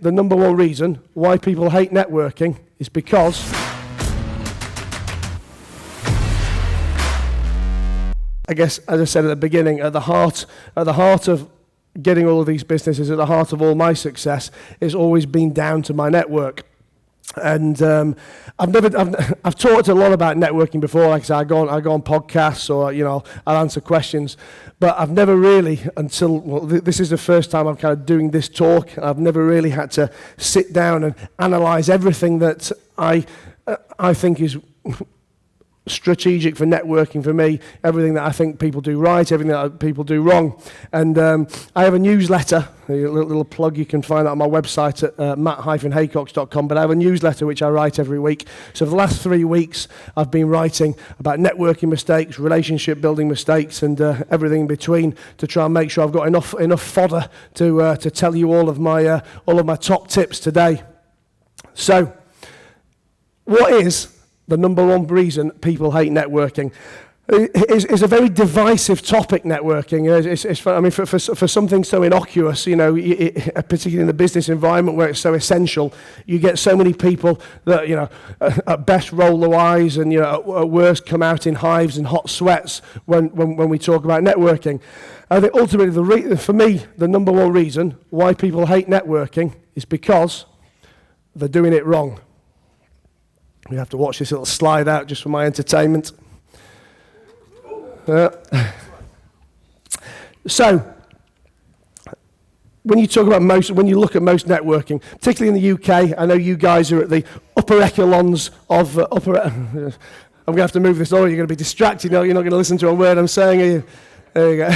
the number one reason why people hate networking is because I guess, as I said at the beginning, at the heart of getting all of these businesses, at the heart of all my success, it's always been down to my network. And I've talked a lot about networking before. Like I said, I go on podcasts, or I'll answer questions, but I've never really, this is the first time I'm kind of doing this talk. I've never really had to sit down and analyze everything that I think is strategic for networking for me, everything that I think people do right, everything that people do wrong. And I have a newsletter, a little plug, you can find that on my website at matt-haycox.com, but I have a newsletter which I write every week. So for the last 3 weeks, I've been writing about networking mistakes, relationship building mistakes, and everything in between, to try and make sure I've got enough fodder to tell you all of my top tips today. So, what is the number one reason people hate networking? It's a very divisive topic, networking. For something so innocuous, particularly in the business environment where it's so essential, you get so many people that, at best roll their eyes, and at worst come out in hives and hot sweats when we talk about networking. I think ultimately, for me, the number one reason why people hate networking is because they're doing it wrong. We have to watch this little slide out just for my entertainment. So, when you look at most networking, particularly in the UK, I know you guys are at the upper echelons of I'm going to have to move this on, or you're going to be distracted. You're not going to listen to a word I'm saying, are you? There you go.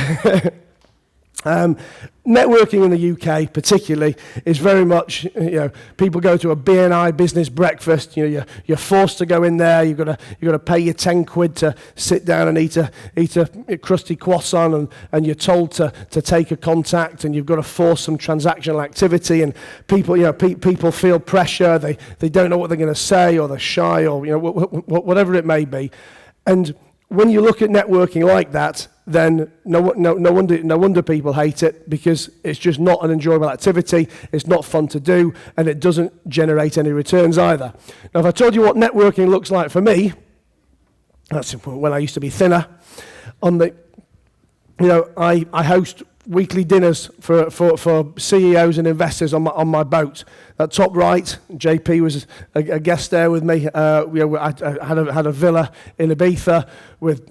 Networking in the UK particularly is very much, people go to a BNI business breakfast, you're forced to go in there, you've got to pay your 10 quid to sit down and eat a crusty croissant, and you're told to take a contact, and you've got to force some transactional activity, and people feel pressure, they don't know what they're going to say, or they're shy, or whatever it may be. And when you look at networking like that, then no wonder people hate it, because it's just not an enjoyable activity, it's not fun to do, and it doesn't generate any returns either. Now, if I told you what networking looks like for me, that's when I used to be thinner. I host weekly dinners for CEOs and investors on my boat. At top right, JP was a guest there with me. I had a villa in Ibiza with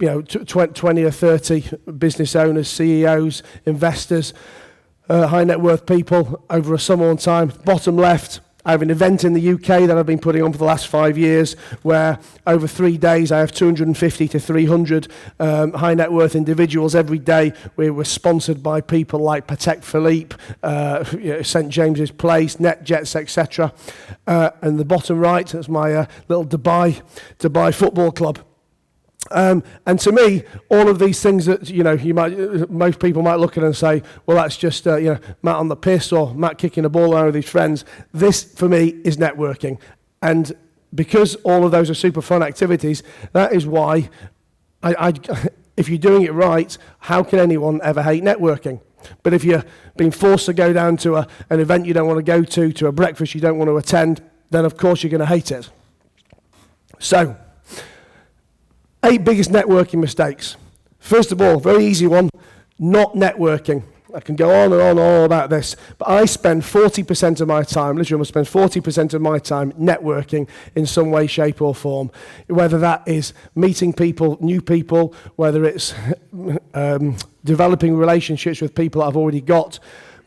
20 or 30 business owners, CEOs, investors, high net worth people over a summer on time. Bottom left, I have an event in the UK that I've been putting on for the last 5 years, where over 3 days I have 250 to 300 high net worth individuals every day. We were sponsored by people like Patek Philippe, St James's Place, NetJets, etc. And the bottom right, that's my little Dubai football club. And to me, all of these things that most people might look at and say, well, that's just Matt on the piss, or Matt kicking a ball around with his friends. This, for me, is networking, and because all of those are super fun activities, that is why if you're doing it right, how can anyone ever hate networking? But if you're being forced to go down to an event you don't want to go to a breakfast you don't want to attend, then of course you're going to hate it. So, 8 biggest networking mistakes. First of all, very easy one, not networking. I can go on and on all about this, but I spend 40% of my time, literally I spend 40% of my time networking in some way, shape or form. Whether that is meeting people, new people, whether it's developing relationships with people that I've already got.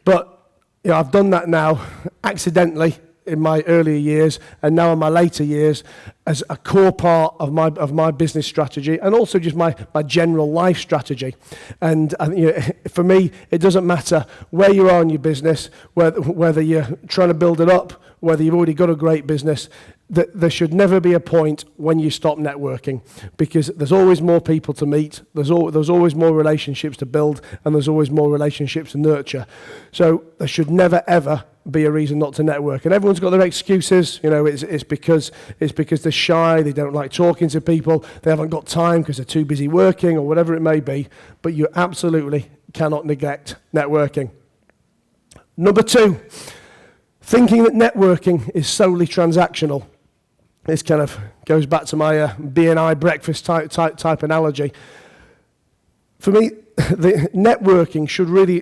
But I've done that now accidentally in my earlier years, and now in my later years, as a core part of my business strategy, and also just my general life strategy. And for me, it doesn't matter where you are in your business, whether you're trying to build it up, whether you've already got a great business. There should never be a point when you stop networking, because there's always more people to meet, there's always more relationships to build, and there's always more relationships to nurture. So there should never ever be a reason not to network. And everyone's got their excuses. It's because they're shy, they don't like talking to people, they haven't got time because they're too busy working, or whatever it may be. But you absolutely cannot neglect networking. Number 2. Thinking that networking is solely transactional, this kind of goes back to my B&I breakfast type analogy. For me, the networking should really,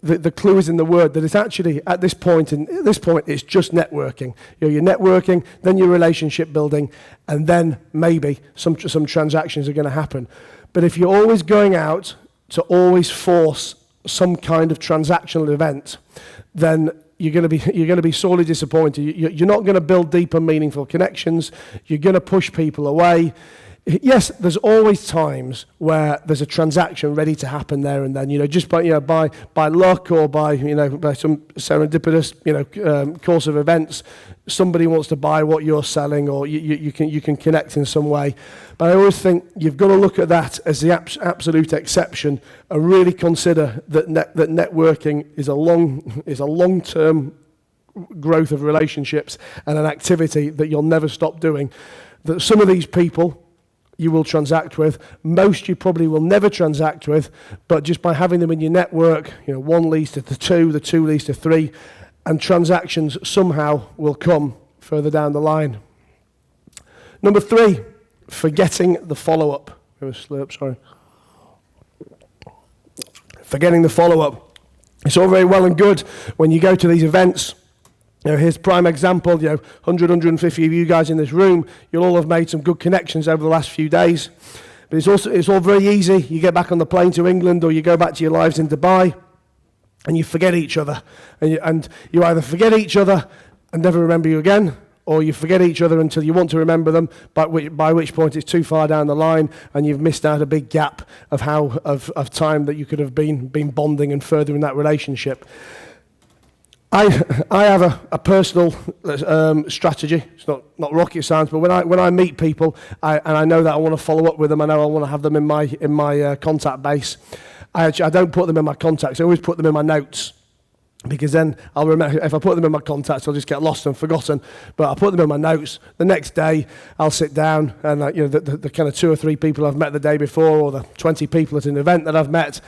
the clue is in the word, that it's actually, at this point, it's just networking. You're networking, then you're relationship building, and then maybe some transactions are going to happen. But if you're always going out to always force some kind of transactional event, then you're going to be sorely disappointed. You're not going to build deep and meaningful connections. You're going to push people away. Yes, there's always times where there's a transaction ready to happen there and then, just by luck or by some serendipitous, course of events, somebody wants to buy what you're selling, or you can connect in some way. But I always think you've got to look at that as the absolute exception and really consider that networking is a long-term growth of relationships and an activity that you'll never stop doing. That some of these people you will transact with. Most you probably will never transact with, but just by having them in your network, one leads to the two leads to three, and transactions somehow will come further down the line. Number 3, forgetting the follow-up. Sorry. Forgetting the follow-up. It's all very well and good when you go to these events. Here's a prime example, 100, 150 of you guys in this room, you'll all have made some good connections over the last few days. But it's all very easy. You get back on the plane to England, or you go back to your lives in Dubai, and you forget each other. And you either forget each other and never remember you again, or you forget each other until you want to remember them, by which point it's too far down the line, and you've missed out a big gap of time that you could have been bonding and furthering that relationship. I have a personal strategy. It's not rocket science, but when I meet people, and I know that I want to follow up with them, I know I want to have them in my contact base. I don't put them in my contacts. I always put them in my notes, because then I'll remember. If I put them in my contacts, I'll just get lost and forgotten. But I'll put them in my notes. The next day, I'll sit down and the kind of 2 or 3 people I've met the day before, or the 20 people at an event that I've met,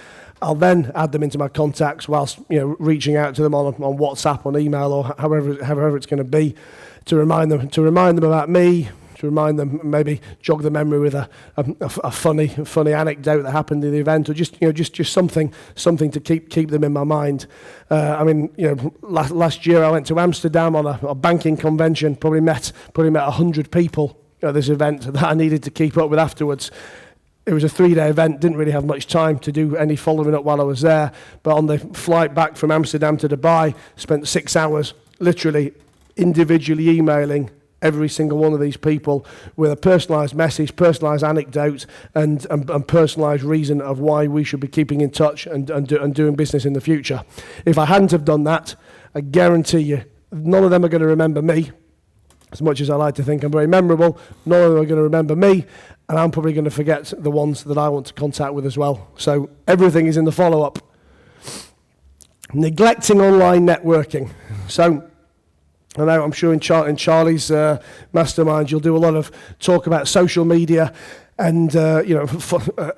I'll then add them into my contacts whilst reaching out to them on WhatsApp, on email, or however it's going to be, to remind them about me, to remind them, maybe jog the memory with a funny anecdote that happened in the event, or just something to keep them in my mind. Last year I went to Amsterdam on a banking convention. Probably met 100 people at this event that I needed to keep up with afterwards. It was a 3-day event, didn't really have much time to do any following up while I was there, but on the flight back from Amsterdam to Dubai, spent 6 hours literally individually emailing every single one of these people with a personalised message, personalised anecdote, and personalised reason of why we should be keeping in touch and doing business in the future. If I hadn't have done that, I guarantee you, none of them are going to remember me. As much as I like to think I'm very memorable, none of them are going to remember me, and I'm probably going to forget the ones that I want to contact with as well. So everything is in the follow-up. Neglecting online networking. So I know, I'm sure in Charlie's mastermind, you'll do a lot of talk about social media and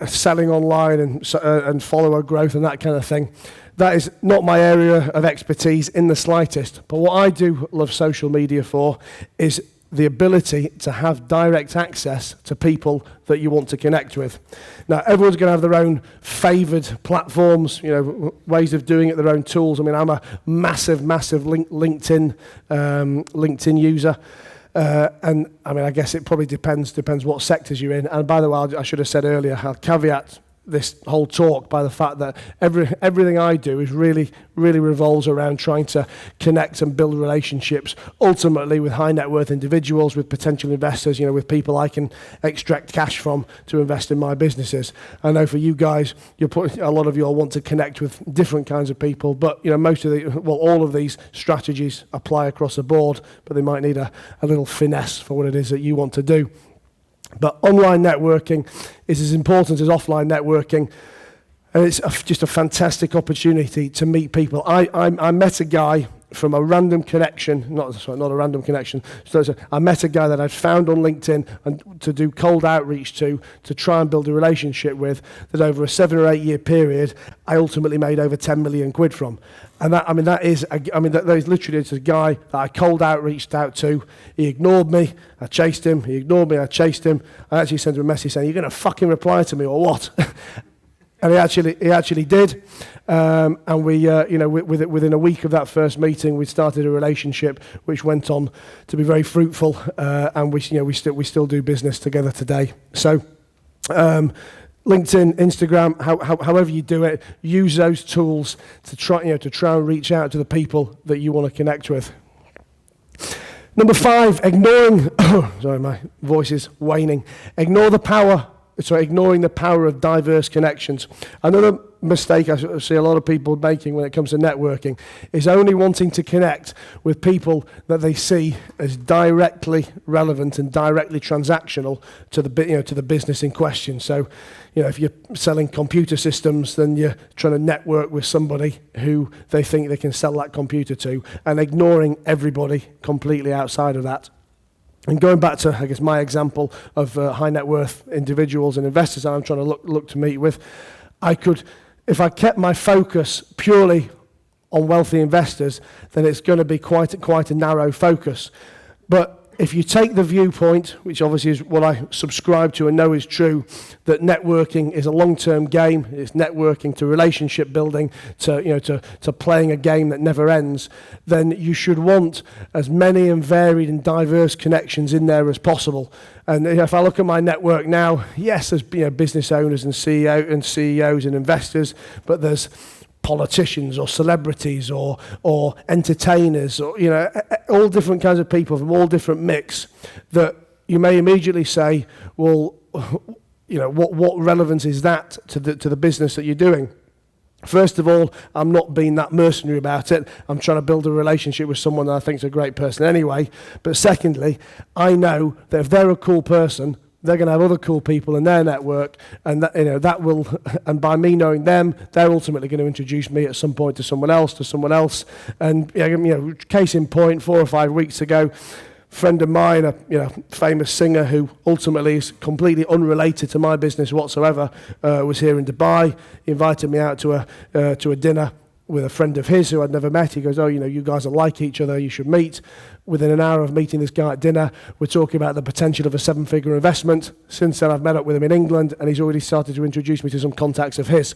selling online and follower growth and that kind of thing. That is not my area of expertise in the slightest. But what I do love social media for is the ability to have direct access to people that you want to connect with. Now, everyone's going to have their own favoured platforms, ways of doing it, their own tools. I mean, I'm a massive LinkedIn user. And I mean, I guess it probably depends what sectors you're in. And by the way, I should have said earlier, I'll caveat this whole talk by the fact that everything I do is really revolves around trying to connect and build relationships, ultimately with high net worth individuals, with potential investors, with people I can extract cash from to invest in my businesses. I know for you guys, a lot of you all want to connect with different kinds of people, but all of these strategies apply across the board, but they might need a little finesse for what it is that you want to do. But online networking is as important as offline networking, and it's just a fantastic opportunity to meet people. I met a guy from a random connection, not a random connection, I met a guy that I'd found on LinkedIn and to do cold outreach to try and build a relationship with, that over a 7 or 8 year period, I ultimately made over 10 million quid from. And that is literally, it's a guy that I cold outreached out to. He ignored me, I chased him, he ignored me, I chased him. I actually sent him a message saying, "You're going to fucking reply to me or what?" And he actually did. And we, within a week of that first meeting, we started a relationship which went on to be very fruitful, and we still do business together today. So, LinkedIn, Instagram, however you do it, use those tools to try and reach out to the people that you want to connect with. Number 5, ignoring. Sorry, my voice is waning. Ignoring the power of diverse connections. Another mistake I see a lot of people making when it comes to networking is only wanting to connect with people that they see as directly relevant and directly transactional to the business in question. So, if you're selling computer systems, then you're trying to network with somebody who they think they can sell that computer to, and ignoring everybody completely outside of that. And going back to, I guess, my example of high net worth individuals and investors that I'm trying to look to meet with, if I kept my focus purely on wealthy investors, then it's going to be quite a narrow focus. But if you take the viewpoint, which obviously is what I subscribe to and know is true, that networking is a long-term game, it's networking to relationship building, to playing a game that never ends, then you should want as many and varied and diverse connections in there as possible. And if I look at my network now, yes, there's business owners and CEOs and investors, but there's politicians or celebrities or entertainers or all different kinds of people from all different mix that you may immediately say, well, what relevance is that to the business that you're doing? First of all, I'm not being that mercenary about it. I'm trying to build a relationship with someone that I think is a great person anyway. But secondly, I know that if they're a cool person, they're going to have other cool people in their network, and that will. And by me knowing them, they're ultimately going to introduce me at some point to someone else. And case in point, 4 or 5 weeks ago, a friend of mine, a famous singer who ultimately is completely unrelated to my business whatsoever, was here in Dubai. He invited me out to a dinner with a friend of his who I'd never met. He goes, "Oh, you guys are like each other, you should meet." Within an hour of meeting this guy at dinner, we're talking about the potential of a 7-figure investment. Since then, I've met up with him in England, and he's already started to introduce me to some contacts of his.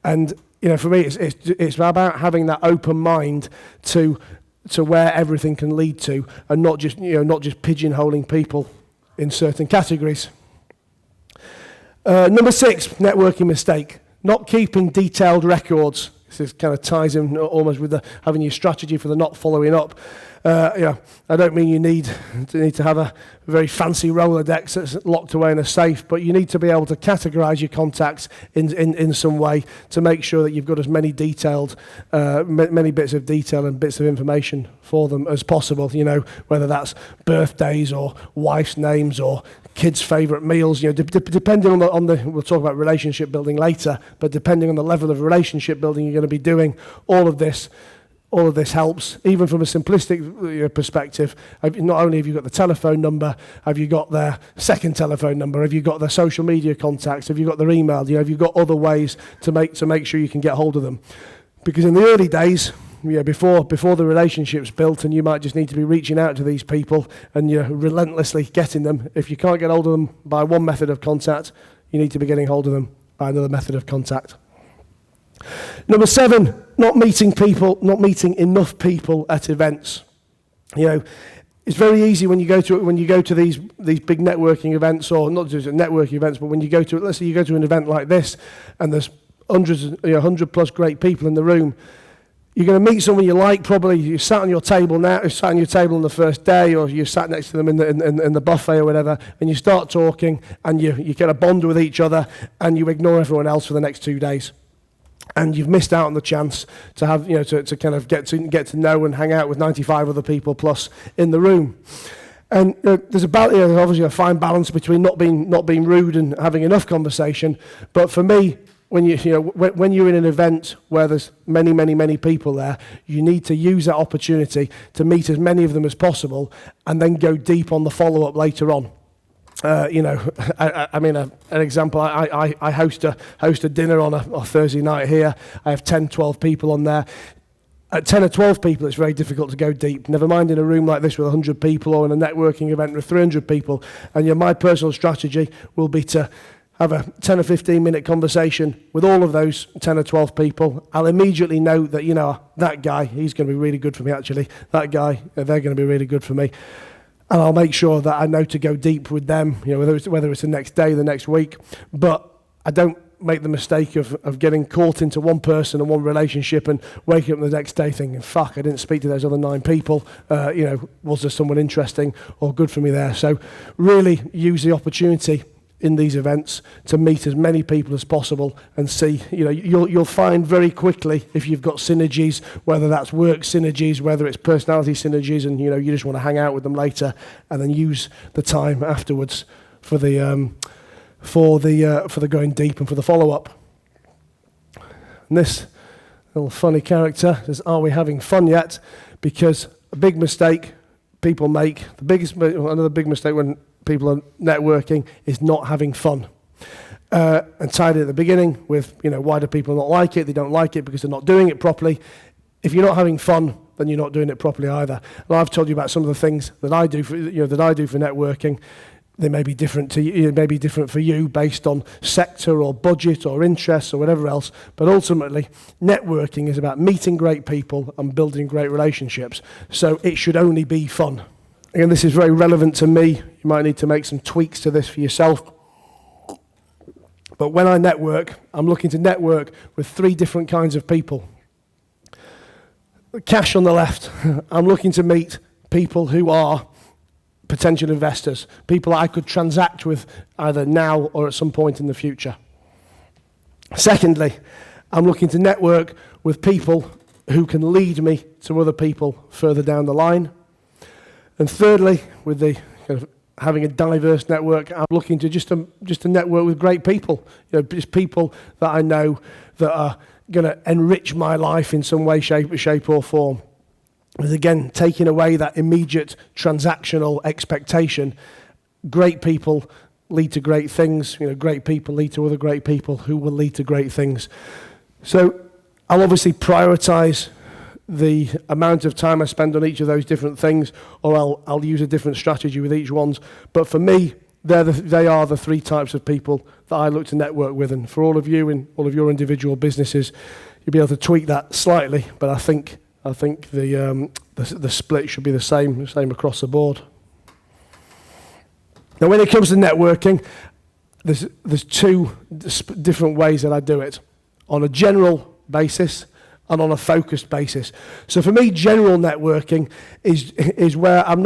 And for me, it's about having that open mind to where everything can lead to, and not just pigeonholing people in certain categories. Number 6, networking mistake: not keeping detailed records. This kind of ties in almost with having your strategy for the not following up. I don't mean you need to have a very fancy Rolodex that's locked away in a safe, but you need to be able to categorize your contacts in some way to make sure that you've got as many many bits of detail and bits of information for them as possible. Whether that's birthdays or wife's names or kids' favourite meals, depending on the, we'll talk about relationship building later, but depending on the level of relationship building you're going to be doing, all of this helps. Even from a simplistic perspective, not only have you got the telephone number, have you got their second telephone number, have you got their social media contacts, have you got their email, have you got other ways to make sure you can get hold of them? Because in the early days, before the relationship's built, and you might just need to be reaching out to these people and you're relentlessly getting them. If you can't get hold of them by one method of contact, you need to be getting hold of them by another method of contact. Number 7, not meeting enough people at events. It's very easy when you go to these big networking events, or not just networking events, but when you go to, let's say you go to an event like this, and there's 100 plus great people in the room. You're going to meet someone you like. Probably you sat on your table now. You sat on your table on the first day, or you sat next to them in the buffet or whatever, and you start talking, and you get a bond with each other, and you ignore everyone else for the next 2 days. And you've missed out on the chance to have, to kind of get to know and hang out with 95 other people plus in the room. And there's obviously a fine balance between not being rude and having enough conversation. But for me, when you're in an event where there's many people there, you need to use that opportunity to meet as many of them as possible, and then go deep on the follow-up later on. An example, I host a dinner on a Thursday night here. I have 10, 12 people on there. At 10 or 12 people, it's very difficult to go deep. Never mind in a room like this with 100 people, or in a networking event with 300 people. And my personal strategy will be to have a 10 or 15 minute conversation with all of those 10 or 12 people. I'll immediately know that, that guy, he's going to be really good for me actually. That guy, they're going to be really good for me. And I'll make sure that I know to go deep with them, whether it's the next day, the next week. But I don't make the mistake of getting caught into one person and one relationship and waking up the next day thinking, fuck, I didn't speak to those other 9 people. Was there someone interesting or good for me there? So really use the opportunity in these events to meet as many people as possible and see, you'll find very quickly if you've got synergies, whether that's work synergies, whether it's personality synergies, and you just want to hang out with them later, and then use the time afterwards for the going deep and for the follow-up. And this little funny character says, are we having fun yet? Because a big mistake people make, another big mistake when people are networking is not having fun. And tied it at the beginning with, why do people not like it? They don't like it because they're not doing it properly. If you're not having fun, then you're not doing it properly either. And I've told you about some of the things that I do for networking. They may be different to you, it may be different for you based on sector or budget or interests or whatever else. But ultimately, networking is about meeting great people and building great relationships. So it should only be fun. Again, this is very relevant to me. You might need to make some tweaks to this for yourself. But when I network, I'm looking to network with 3 different kinds of people. Cash on the left. I'm looking to meet people who are potential investors, people I could transact with either now or at some point in the future. Secondly, I'm looking to network with people who can lead me to other people further down the line. And thirdly, with the kind of having a diverse network, I'm looking to just to network with great people. Just people that I know that are going to enrich my life in some way, shape or form. With again, taking away that immediate transactional expectation, great people lead to great things. Great people lead to other great people who will lead to great things. So I'll obviously prioritize the amount of time I spend on each of those different things, or I'll use a different strategy with each one. But for me, they are the 3 types of people that I look to network with. And for all of you in all of your individual businesses, you'll be able to tweak that slightly. But I think the split should be the same across the board. Now, when it comes to networking, there's 2 different ways that I do it: on a general basis and on a focused basis. So for me, general networking is where I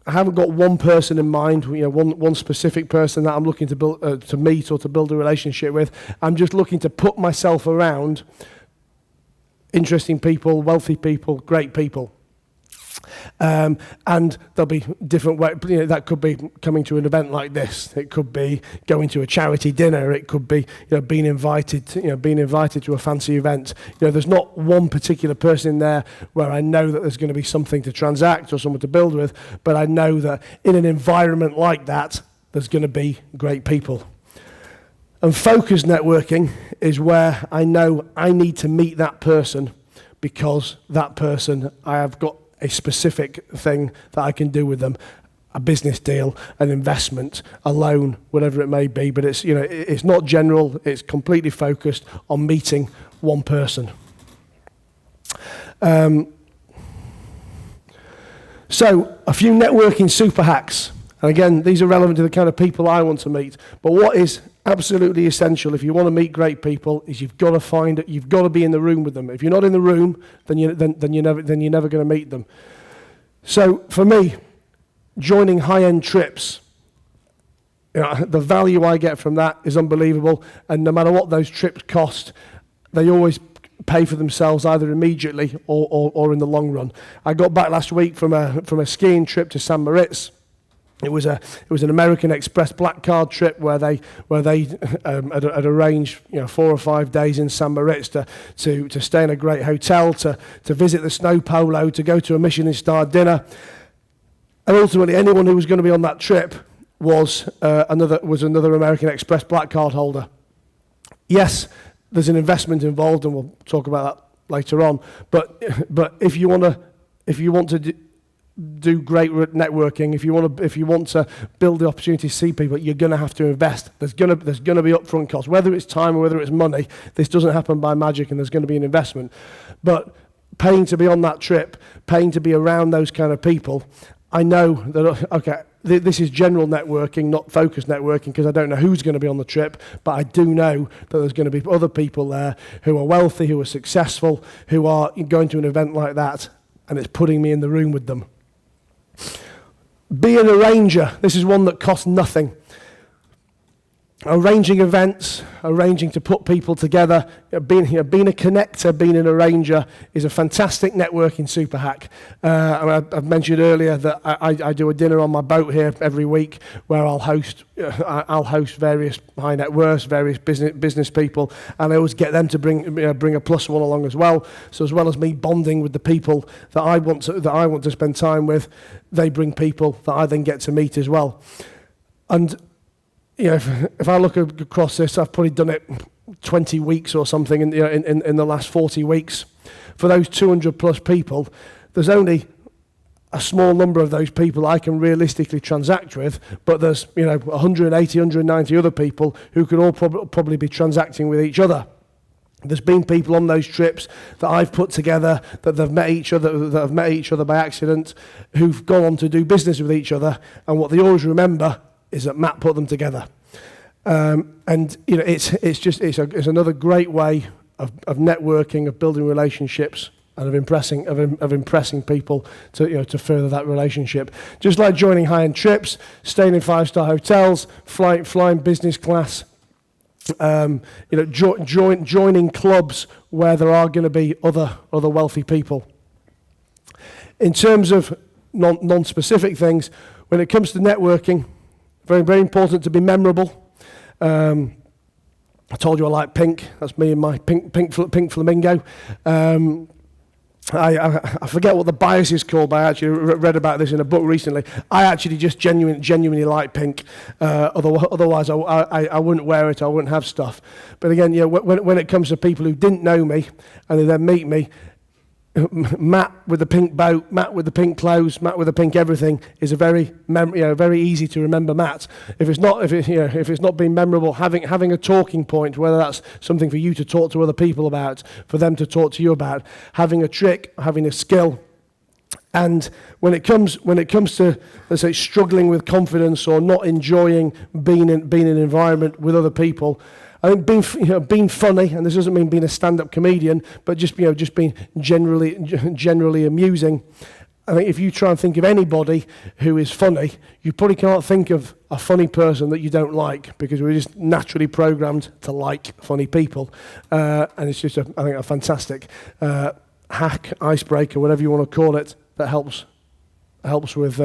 haven't got one person in mind, one specific person that I'm looking to build to meet or to build a relationship with. I'm just looking to put myself around interesting people, wealthy people, great people. And there'll be different ways. That could be coming to an event like this. It could be going to a charity dinner. It could be being invited to a fancy event. There's not one particular person in there where I know that there's going to be something to transact or someone to build with, but I know that in an environment like that, there's going to be great people. And focused networking is where I know I need to meet that person because that person, I have got a specific thing that I can do with them, a business deal, an investment, a loan, whatever it may be. But it's not general, it's completely focused on meeting one person. So a few networking super hacks. And again, these are relevant to the kind of people I want to meet. But what is absolutely essential if you want to meet great people is you've got to be in the room with them. If you're not in the room, then you're never going to meet them. So for me, joining high-end trips, the value I get from that is unbelievable. And no matter what those trips cost, they always pay for themselves either immediately or in the long run. I got back last week from a skiing trip to St. Moritz. It was an American Express black card trip where they had arranged 4 or 5 days in San Moritz to stay in a great hotel, to visit the snow polo, to go to a Michelin-starred dinner, and ultimately anyone who was going to be on that trip was another American Express black card holder. Yes, there's an investment involved, and we'll talk about that later on. But if you want to do great networking, if you want to build the opportunity to see people, you're going to have to invest. There's going to be upfront costs, whether it's time or whether it's money. This doesn't happen by magic, and there's going to be an investment. But paying to be on that trip, paying to be around those kind of people, I know that this is general networking, not focused networking, because I don't know who's going to be on the trip, but I do know that there's going to be other people there who are wealthy, who are successful, who are going to an event like that, and it's putting me in the room with them. Be an arranger. This is one that costs nothing. Arranging events, arranging to put people together, being a connector, being an arranger is a fantastic networking super hack. I've mentioned earlier that I do a dinner on my boat here every week where I'll host various high net worths, various business people, and I always get them to bring a plus one along as well. So as well as me bonding with the people that I want to spend time with, they bring people that I then get to meet as well. And if I look across this, I've probably done it 20 weeks or something in the last 40 weeks. For those 200 plus people, there's only a small number of those people I can realistically transact with, but there's 180, 190 other people who could all probably be transacting with each other. There's been people on those trips that I've put together that have met each other by accident, who've gone on to do business with each other, and what they always remember is that Matt put them together. And it's another great way of networking, of building relationships, and of impressing people to further that relationship. Just like joining high-end trips, staying in 5-star hotels, flying business class, joining clubs where there are going to be other wealthy people. In terms of non-specific things, when it comes to networking, very, very important to be memorable. I told you I like pink. That's me and my pink flamingo. I forget what the bias is called, but I actually read about this in a book recently. I actually just genuinely like pink. Otherwise, I wouldn't wear it. I wouldn't have stuff. But again, when it comes to people who didn't know me and they then meet me, Matt with the pink boat, Matt with the pink clothes, Matt with the pink everything is a very easy to remember Matt. If it's not being memorable, having a talking point, whether that's something for you to talk to other people about, for them to talk to you about, having a trick, having a skill. And when it comes to, let's say, struggling with confidence or not enjoying being in an environment with other people, I think being funny, and this doesn't mean being a stand-up comedian, but just being generally amusing. I think if you try and think of anybody who is funny, you probably can't think of a funny person that you don't like, because we're just naturally programmed to like funny people, and it's just I think a fantastic hack, icebreaker, whatever you want to call it, that helps with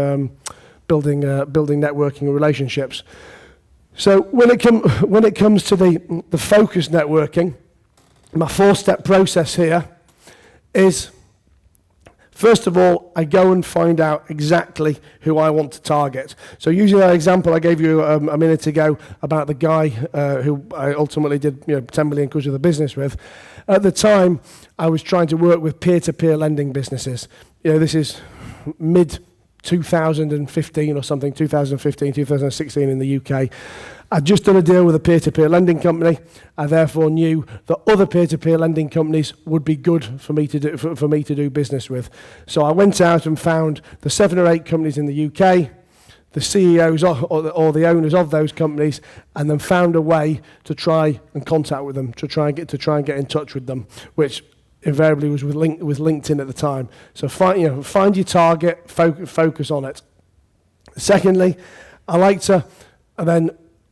building networking and relationships. So when it comes to the focused networking, my 4-step process here is, first of all, I go and find out exactly who I want to target. So using that example I gave you a minute ago about the guy who I ultimately did 10 million quid of the business with, at the time I was trying to work with peer-to-peer lending businesses. This is mid 2015 or something, 2015, 2016 in the UK. I'd just done a deal with a peer-to-peer lending company. I therefore knew that other peer-to-peer lending companies would be good for me to do business with. So I went out and found the 7 or 8 companies in the UK, the CEOs or the owners of those companies, and then found a way to try and contact with them, to try and get in touch with them, which invariably was with LinkedIn at the time. So find your target, focus on it. Secondly, I like to then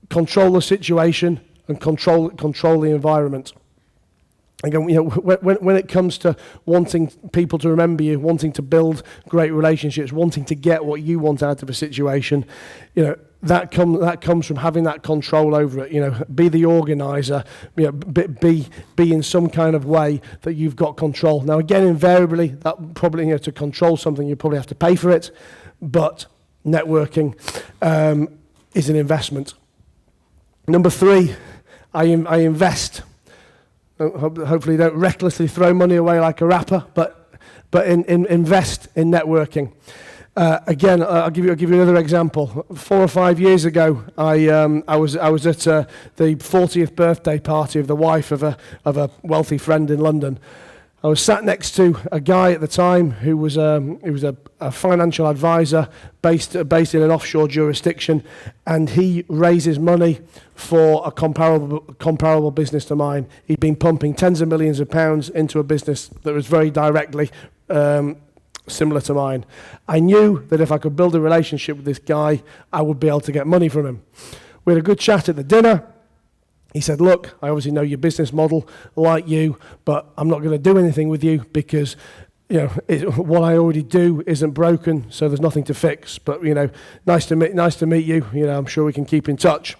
control the situation and control the environment. Again, when it comes to wanting people to remember you, wanting to build great relationships, wanting to get what you want out of a situation, that comes from having that control over it. Be the organizer, be in some kind of way that you've got control. Now, again, invariably, that probably to control something, you probably have to pay for it, but networking is an investment. Number 3, I invest. Hopefully don't recklessly throw money away like a rapper, but invest in networking. Again, I'll give you another example. 4 or 5 years ago, I was at the 40th birthday party of the wife of a wealthy friend in London. I was sat next to a guy at the time who was a financial advisor based in an offshore jurisdiction, and he raises money for a comparable business to mine. He'd been pumping tens of millions of pounds into a business that was very directly similar to mine. I knew that if I could build a relationship with this guy, I would be able to get money from him. We had a good chat at the dinner. He said, look, I obviously know your business model like you, but I'm not going to do anything with you because what I already do isn't broken, so there's nothing to fix. But nice to meet you. I'm sure we can keep in touch.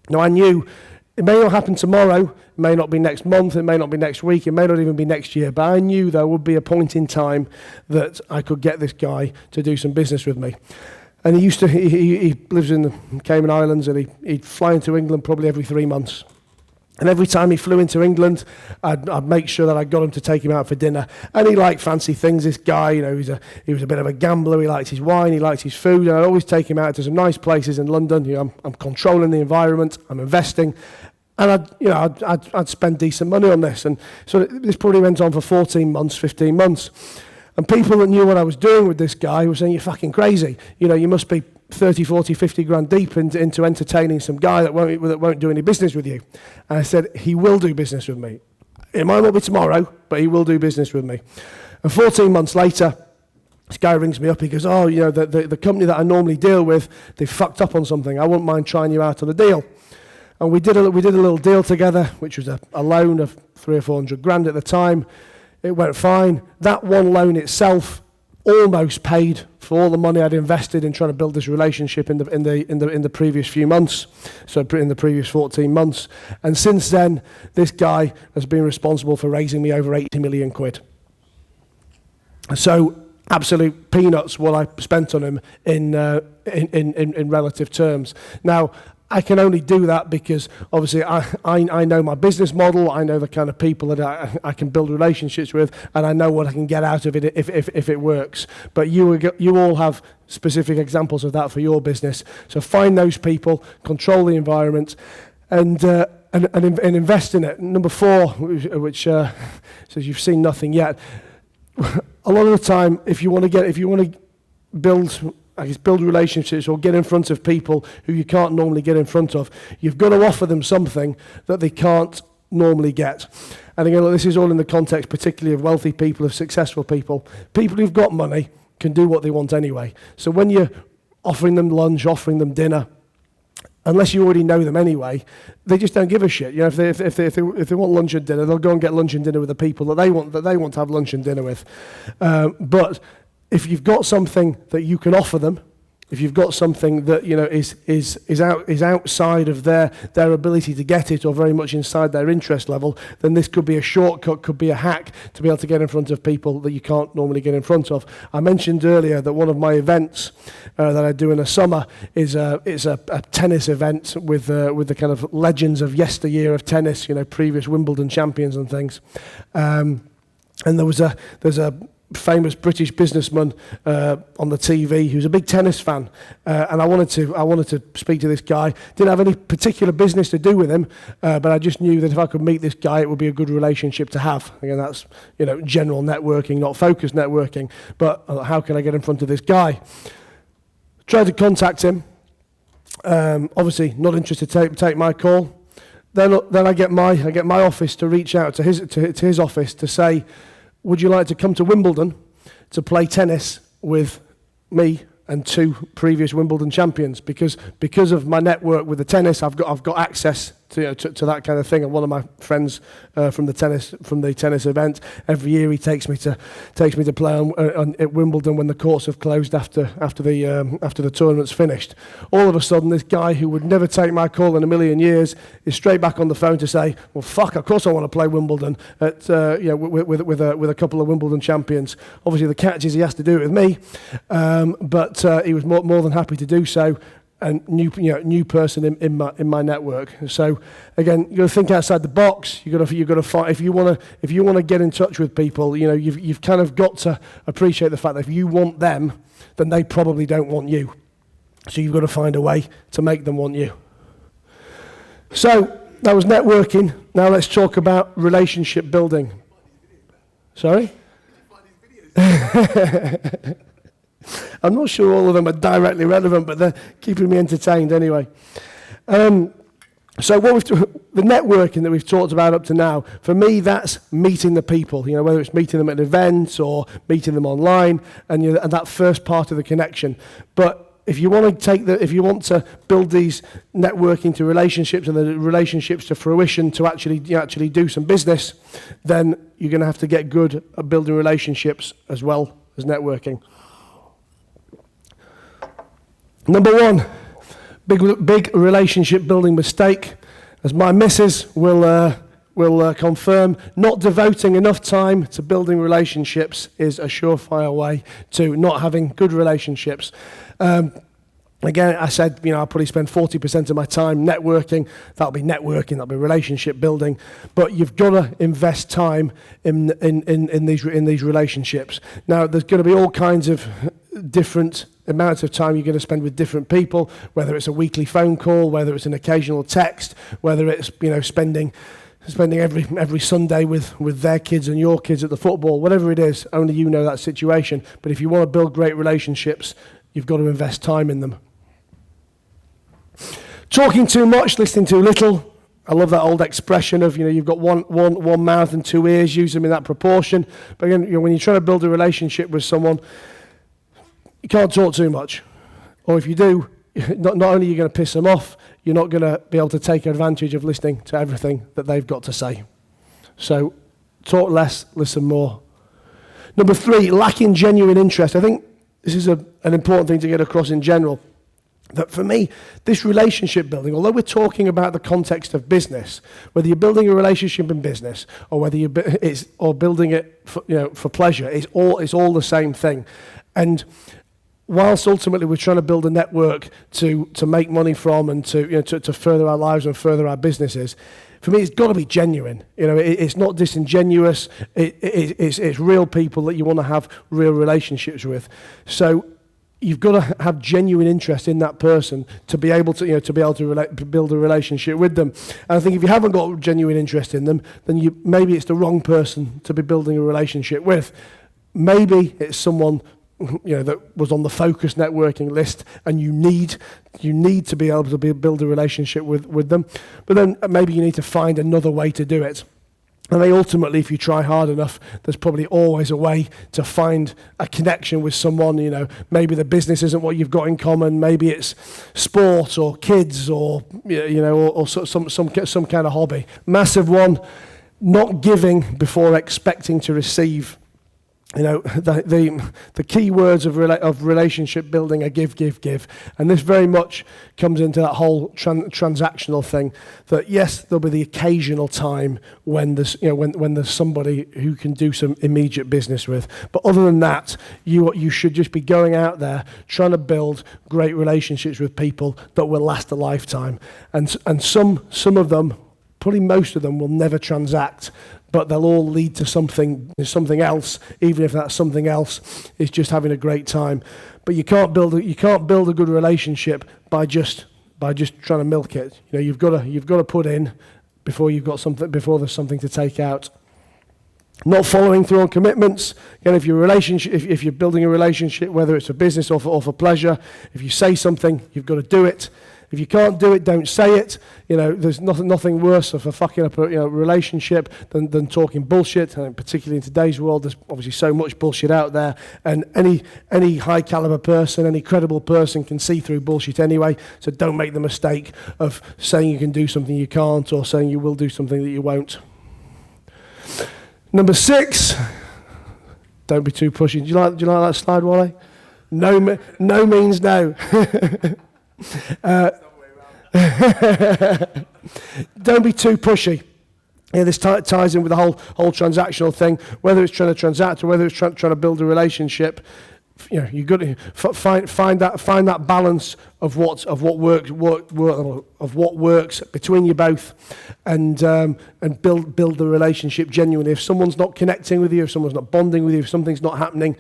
Now, I knew it may not happen tomorrow, it may not be next month, it may not be next week, it may not even be next year, but I knew there would be a point in time that I could get this guy to do some business with me. And he lives in the Cayman Islands, and he'd fly into England probably every 3 months. And every time he flew into England, I'd make sure that I got him to take him out for dinner. And he liked fancy things, this guy. He was a bit of a gambler. He liked his wine. He liked his food. And I'd always take him out to some nice places in London. I'm controlling the environment. I'm investing. And I'd spend decent money on this. And so this probably went on for 14 months, 15 months. And people that knew what I was doing with this guy were saying, you're fucking crazy. You must be 30, 40, 50 grand deep into entertaining some guy that won't do any business with you. And I said, he will do business with me. It might not be tomorrow, but he will do business with me. And 14 months later, this guy rings me up. He goes, the company that I normally deal with, they fucked up on something. I wouldn't mind trying you out on a deal. And we did a little deal together, which was a loan of 300 or 400 grand at the time. It went fine. That one loan itself almost paid for all the money I'd invested in trying to build this relationship in the previous few months, so in the previous 14 months. And since then, this guy has been responsible for raising me over 80 million quid. So absolute peanuts what I spent on him in relative terms. Now, I can only do that because obviously I know my business model, I know the kind of people that I can build relationships with, and I know what I can get out of it if it works. But you all have specific examples of that for your business. So find those people, control the environment, and invest in it. Number 4, which says you've seen nothing yet. A lot of the time, if you want to build relationships or get in front of people who you can't normally get in front of, you've got to offer them something that they can't normally get. And again, this is all in the context particularly of wealthy people, of successful people. People who've got money can do what they want anyway. So when you're offering them lunch, offering them dinner, unless you already know them anyway, they just don't give a shit. If they want lunch and dinner, they'll go and get lunch and dinner with the people that they want to have lunch and dinner with. But if you've got something that you can offer them, if you've got something that is outside of their ability to get it, or very much inside their interest level, then this could be a shortcut, could be a hack to be able to get in front of people that you can't normally get in front of. I mentioned earlier that one of my events that I do in the summer is a tennis event with the kind of legends of yesteryear of tennis, previous Wimbledon champions and things. And there's a famous British businessman on the TV who's a big tennis fan, and I wanted to speak to this guy. Didn't have any particular business to do with him, but I just knew that if I could meet this guy, it would be a good relationship to have. Again, that's general networking, not focused networking. But how can I get in front of this guy? Tried to contact him. Obviously, not interested to take my call. Then I get my office to reach out to his office to say, would you like to come to Wimbledon to play tennis with me and 2 previous Wimbledon champions? Because of my network with the tennis, I've got access to that kind of thing. And one of my friends from the tennis event, every year he takes me to play at Wimbledon when the courts have closed after the tournament's finished. All of a sudden, this guy who would never take my call in a million years is straight back on the phone to say, "Well, fuck, of course I want to play Wimbledon at with a couple of Wimbledon champions." Obviously, the catch is he has to do it with me, but he was more than happy to do so. And new person in my network. So again, you got to think outside the box. You got to find if you want to get in touch with people. You've kind of got to appreciate the fact that if you want them, then they probably don't want you. So you've got to find a way to make them want you. So that was networking. Now let's talk about relationship building. Sorry? I'm not sure all of them are directly relevant, but they're keeping me entertained anyway. So the networking that we've talked about up to now, for me, that's meeting the people. Whether it's meeting them at events or meeting them online, and that first part of the connection. But if you want to build these networking to relationships and the relationships to fruition to actually do some business, then you're going to have to get good at building relationships as well as networking. Number one, big relationship building mistake, as my missus will confirm, not devoting enough time to building relationships is a surefire way to not having good relationships. Again, I said, I'll probably spend 40% of my time networking. That'll be relationship building. But you've got to invest time in these relationships. Now, there's going to be all kinds of different amounts of time you're going to spend with different people, whether it's a weekly phone call, whether it's an occasional text, whether it's spending every Sunday with their kids and your kids at the football, whatever it is. Only you know that situation. But if you want to build great relationships, you've got to invest time in them. Talking too much, listening too little. I love that old expression of, you've got one mouth and two ears. Use them in that proportion. But again, when you're trying to build a relationship with someone, you can't talk too much. Or if you do, not only are you going to piss them off, you're not going to be able to take advantage of listening to everything that they've got to say. So talk less, listen more. Number 3, lacking genuine interest. I think this is an important thing to get across in general. That for me, this relationship building, although we're talking about the context of business, whether you're building a relationship in business or whether or building it for pleasure, it's all the same thing. And whilst ultimately we're trying to build a network to make money from and to further our lives and further our businesses, for me, it's got to be genuine. It's not disingenuous. It's real people that you want to have real relationships with. So you've got to have genuine interest in that person to be able to build a relationship with them. And I think if you haven't got genuine interest in them, then maybe it's the wrong person to be building a relationship with. Maybe it's someone that was on the focus networking list, and you need to be able to build a relationship with them. But then maybe you need to find another way to do it. And then ultimately, if you try hard enough, there's probably always a way to find a connection with someone. Maybe the business isn't what you've got in common. Maybe it's sport or kids or some kind of hobby. Massive one, not giving before expecting to receive. The key words of relationship building are give, give, give. And this very much comes into that whole transactional thing, that yes, there'll be the occasional time when there's somebody who can do some immediate business with. But other than that, you should just be going out there trying to build great relationships with people that will last a lifetime. And some of them, probably most of them, will never transact, but they'll all lead to something else, even if that something else is just having a great time. But you can't build a good relationship by just trying to milk it. You've got to put in before there's something to take out. Not following through on commitments. Again, if you're building a relationship, whether it's for business or for pleasure, if you say something, you've got to do it. If If you can't do it, don't say it. There's nothing worse for fucking up a relationship than talking bullshit. And particularly in today's world, there's obviously so much bullshit out there, and any high caliber person, any credible person can see through bullshit anyway. So don't make the mistake of saying you can do something you can't, or saying you will do something that you won't. Number 6, don't be too pushy. Do you like that slide, Wally? No means no. Don't be too pushy. This ties in with the whole transactional thing. Whether it's trying to transact or whether it's trying to build a relationship, you've got to find that balance of what works between you both, and build the relationship genuinely. If someone's not connecting with you, if someone's not bonding with you, if something's not happening,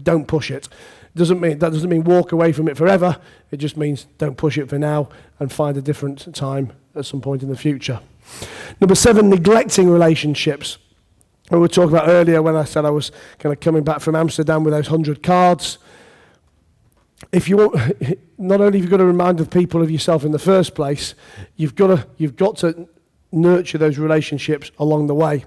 don't push it. That doesn't mean walk away from it forever. It just means don't push it for now and find a different time at some point in the future. Number 7, neglecting relationships. We were talking about earlier when I said I was kind of coming back from Amsterdam with those 100 cards. If you want, not only have you got to remind the people of yourself in the first place, you've got to nurture those relationships along the way.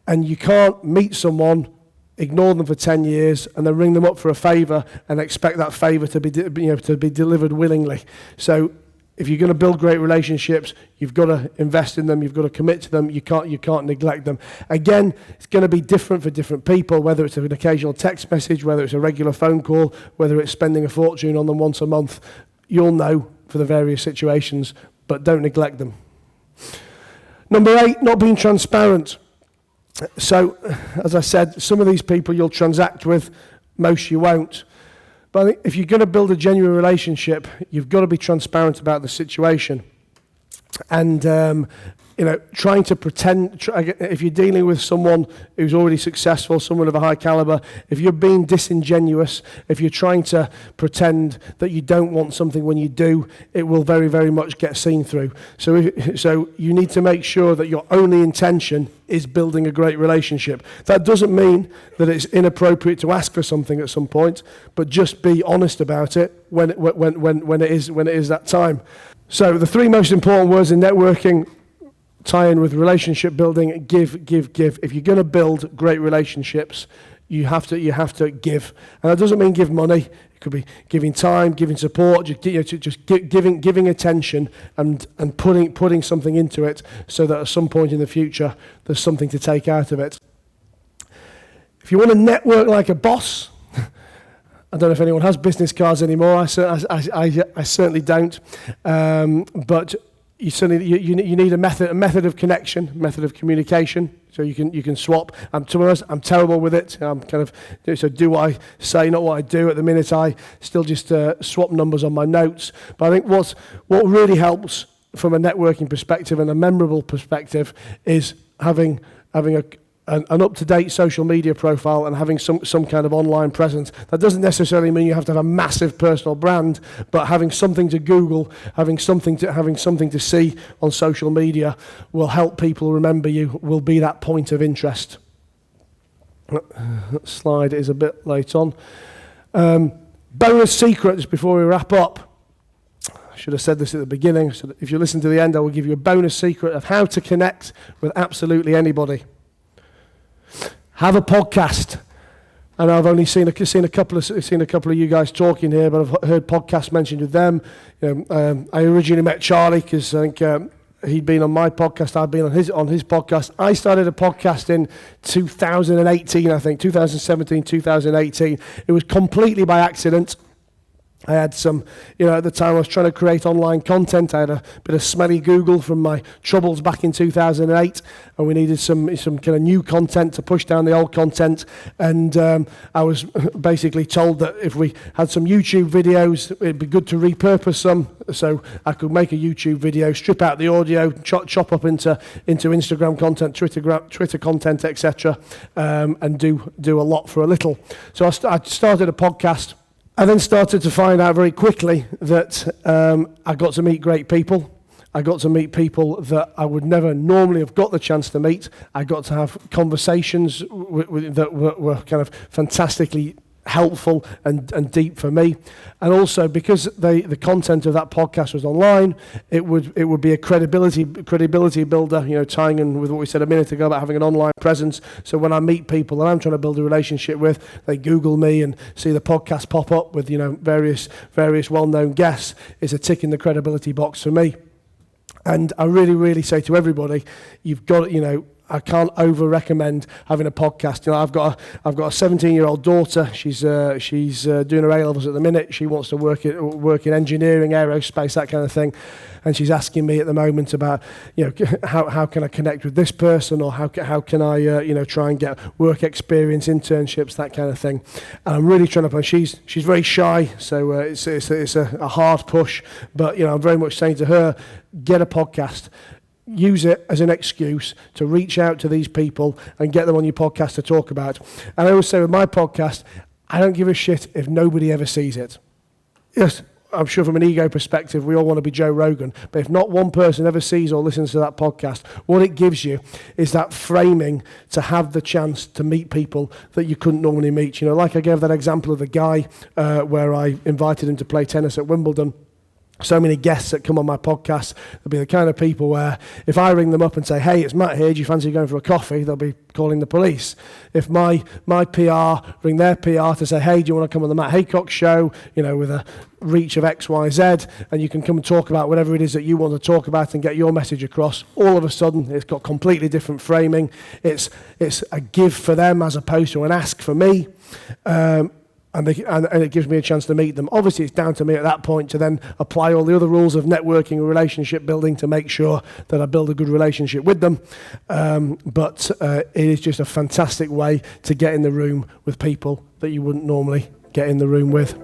And you can't meet someone, ignore them for 10 years, and then ring them up for a favour and expect that favour to be delivered willingly. So if you're going to build great relationships, you've got to invest in them, you've got to commit to them, you can't neglect them. Again, it's going to be different for different people, whether it's an occasional text message, whether it's a regular phone call, whether it's spending a fortune on them once a month. You'll know for the various situations, but don't neglect them. Number 8, not being transparent. So, as I said, some of these people you'll transact with, most you won't. But I think if you're going to build a genuine relationship, you've got to be transparent about the situation. And, trying to pretend, if you're dealing with someone who's already successful, someone of a high caliber, if you're being disingenuous, if you're trying to pretend that you don't want something when you do, it will very, very much get seen through. So you need to make sure that your only intention is building a great relationship. That doesn't mean that it's inappropriate to ask for something at some point, but just be honest about it when it is that time. So the 3 most important words in networking tie in with relationship building: give, give, give. If you're going to build great relationships, you have to give, and that doesn't mean give money. It could be giving time, giving support, just giving attention, and putting something into it, so that at some point in the future there's something to take out of it. If you want to network like a boss, I don't know if anyone has business cards anymore. I certainly don't, but you need a method of connection, method of communication, so you can swap. To be honest, I'm terrible with it. I'm so do what I say, not what I do. At the minute, I still just swap numbers on my notes. But I think what really helps from a networking perspective and a memorable perspective is having an up-to-date social media profile and having some kind of online presence. That doesn't necessarily mean you have to have a massive personal brand, but having something to Google, having something to see on social media will help people remember you, will be that point of interest. That slide is a bit late on. Bonus secrets before we wrap up. I should have said this at the beginning, so if you listen to the end, I will give you a bonus secret of how to connect with absolutely anybody. Have a podcast. And I've only seen a couple of you guys talking here, but I've heard podcasts mentioned with them. I originally met Charlie because I think he'd been on my podcast. I'd been on his podcast. I started a podcast in 2018, I think, 2017, 2018. It was completely by accident. I had some, at the time I was trying to create online content. I had a bit of smelly Google from my troubles back in 2008, and we needed some kind of new content to push down the old content. And I was basically told that if we had some YouTube videos, it'd be good to repurpose them, so I could make a YouTube video, strip out the audio, chop up into Instagram content, Twitter content, etc., and do a lot for a little. So I started a podcast. I then started to find out very quickly that I got to meet great people. I got to meet people that I would never normally have got the chance to meet. I got to have conversations that were kind of fantastically helpful and deep for me. And also because the content of that podcast was online, it would be a credibility builder, tying in with what we said a minute ago about having an online presence. So when I meet people that I'm trying to build a relationship with, they Google me and see the podcast pop up with various well-known guests. It's a tick in the credibility box for me. And I really, really say to everybody, you've got, I can't over-recommend having a podcast. I've got a 17-year-old daughter. She's doing her A-levels at the minute. She wants to work in engineering, aerospace, that kind of thing. And she's asking me at the moment about, how can I connect with this person, or how can I, try and get work experience, internships, that kind of thing. And I'm really trying to. She's very shy, so it's a hard push. But I'm very much saying to her, get a podcast. Use it as an excuse to reach out to these people and get them on your podcast to talk about. And I always say with my podcast, I don't give a shit if nobody ever sees it. Yes, I'm sure from an ego perspective, we all want to be Joe Rogan, but if not one person ever sees or listens to that podcast, what it gives you is that framing to have the chance to meet people that you couldn't normally meet. Like I gave that example of the guy where I invited him to play tennis at Wimbledon. So many guests that come on my podcast, they'll be the kind of people where if I ring them up and say, hey, it's Matt here, do you fancy going for a coffee? They'll be calling the police. If my PR ring their PR to say, hey, do you want to come on the Matt Haycox show, with a reach of X, Y, Z, and you can come and talk about whatever it is that you want to talk about and get your message across, all of a sudden it's got completely different framing. It's a give for them as opposed to an ask for me. And it gives me a chance to meet them. Obviously, it's down to me at that point to then apply all the other rules of networking and relationship building to make sure that I build a good relationship with them. But it is just a fantastic way to get in the room with people that you wouldn't normally get in the room with.